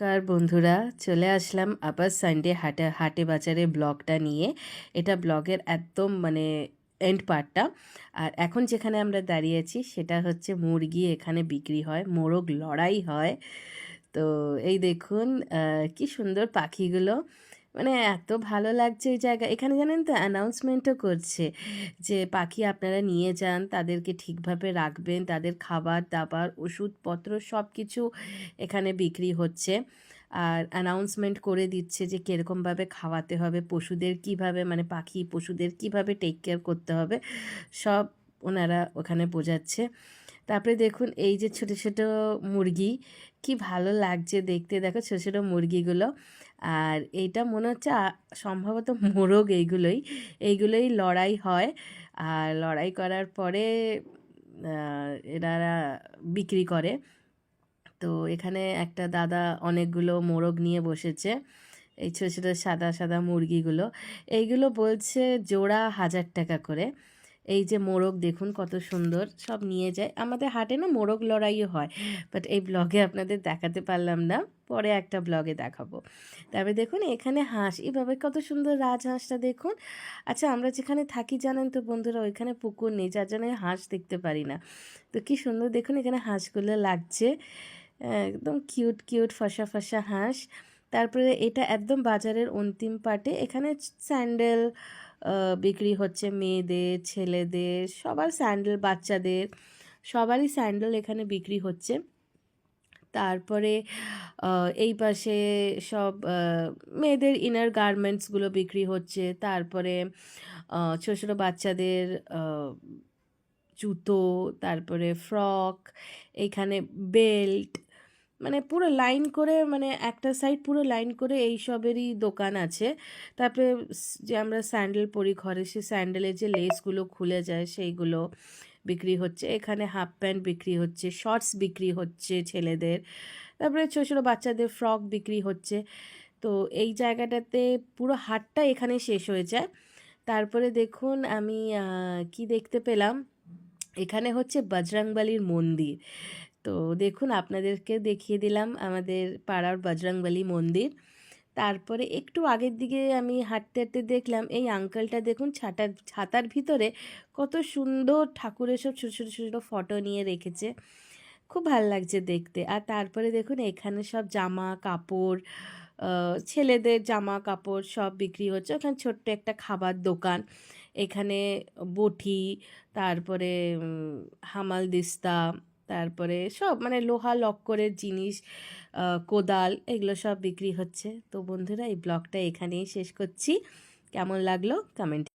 নমস্কার বন্ধুরা, চলে আসলাম আবার সানডে হাটে বাজারে ব্লগটা নিয়ে। এটা ব্লগের একদম এন্ড পার্টটা। আর এখন যেখানে আমরা দাঁড়িয়ে আছি সেটা হচ্ছে মুরগি এখানে বিক্রি হয়, মোরগ লড়াই হয়। তো এই দেখুন কি সুন্দর পাখিগুলো, এত ভালো লাগছে এই জায়গা। এখানে জানেন তো অ্যানাউন্সমেন্টও করছে যে পাখি আপনারা নিয়ে যান, তাদেরকে ঠিকভাবে রাখবেন, তাদের খাবার দাবার ওষুধপত্র সব কিছু এখানে বিক্রি হচ্ছে। আর অ্যানাউন্সমেন্ট করে দিচ্ছে যে কীরকমভাবে খাওয়াতে হবে, পশুদের কিভাবে পাখি পশুদের কিভাবে টেক কেয়ার করতে হবে, সব ওনারা ওখানে বোঝাচ্ছে। তারপরে দেখুন এই যে ছোট ছোট মুরগি, কি ভালো লাগছে দেখতে, দেখো ছোট ছোট মুরগিগুলো। আর এইটা মনে হচ্ছে সম্ভবত মোরগ, এইগুলোই লড়াই হয়। আর লড়াই করার পরে এনারা বিক্রি করে। তো এখানে একটা দাদা অনেকগুলো মোরগ নিয়ে বসেছে, এই ছোটো ছোটো সাদা সাদা মুরগিগুলো। এইগুলো বলছে জোড়া 1000 টাকা করে। এই যে মোরগ দেখুন কত সুন্দর, সব নিয়ে যায়। আমাদের হাটে না মোরগ লড়াইও হয়, বাট এই ব্লগে আপনাদের দেখাতে পারলাম না, পরে একটা ব্লগে দেখাবো। তবে দেখুন এখানে হাঁস, এইভাবে কত সুন্দর রাজহাঁসটা দেখুন। আচ্ছা, আমরা যেখানে থাকি জানেন তো বন্ধুরা, ওইখানে পুকুর নেই, যার জন্য হাঁস দেখতে পারি না। তো কি সুন্দর দেখুন এখানে হাঁসগুলো লাগছে, একদম কিউট কিউট ফসা ফসা হাঁস। তারপরে এটা একদম বাজারের অন্তিম পার্টে, এখানে স্যান্ডেল বিক্রি হচ্ছে, মেয়েদের ছেলেদের সবার স্যান্ডেল, বাচ্চাদের সবারই স্যান্ডেল এখানে বিক্রি হচ্ছে। তারপরে এই পাশে সব মেয়েদের ইনার গার্মেন্টসগুলো বিক্রি হচ্ছে। তারপরে ছোটো ছোটো বাচ্চাদের জুতো, তারপরে ফ্রক, এইখানে বেল্ট, পুরো লাইন করে, একটা সাইড পুরো লাইন করে এই সবেরই দোকান আছে। তারপরে যে আমরা স্যান্ডেল পরি ঘরে, সে স্যান্ডেলের যে লেসগুলো খুলে যায় সেইগুলো বিক্রি হচ্ছে। এখানে হাফ প্যান্ট বিক্রি হচ্ছে, শর্টস বিক্রি হচ্ছে ছেলেদের, তারপরে ছোটো ছোটো বাচ্চাদের ফ্রক বিক্রি হচ্ছে। তো এই জায়গাটাতে পুরো হাটটা এখানে শেষ হয়ে যায়। তারপরে দেখুন আমি কি দেখতে পেলাম, এখানে হচ্ছে বজরংবলীর মন্দির। তো দেখুন আপনাদেরকে দেখিয়ে দিলাম আমাদের পাড়ার বজরংবলী মন্দির। তারপরে একটু আগের দিকে আমি হাঁটতে হাঁটতে দেখলাম এই আঙ্কেলটা, দেখুন ছাতার ভিতরে কত সুন্দর ঠাকুরের সব ছোটো ছোটো ছোটো ফটো নিয়ে রেখেছে, খুব ভাল লাগছে দেখতে। আর তারপরে দেখুন এখানে সব জামা কাপড়, ছেলেদের জামা কাপড় সব বিক্রি হচ্ছে। ওখানে ছোট্ট একটা খাবার দোকান, এখানে বটি, তারপরে হামালদিস্তা, তারপরে সব লোহা লক্করের জিনিস, কোদাল, এগুলো সব বিক্রি হচ্ছে। তো বন্ধুরা, এই ব্লগটা এখানেই শেষ করছি। কেমন লাগলো কমেন্টে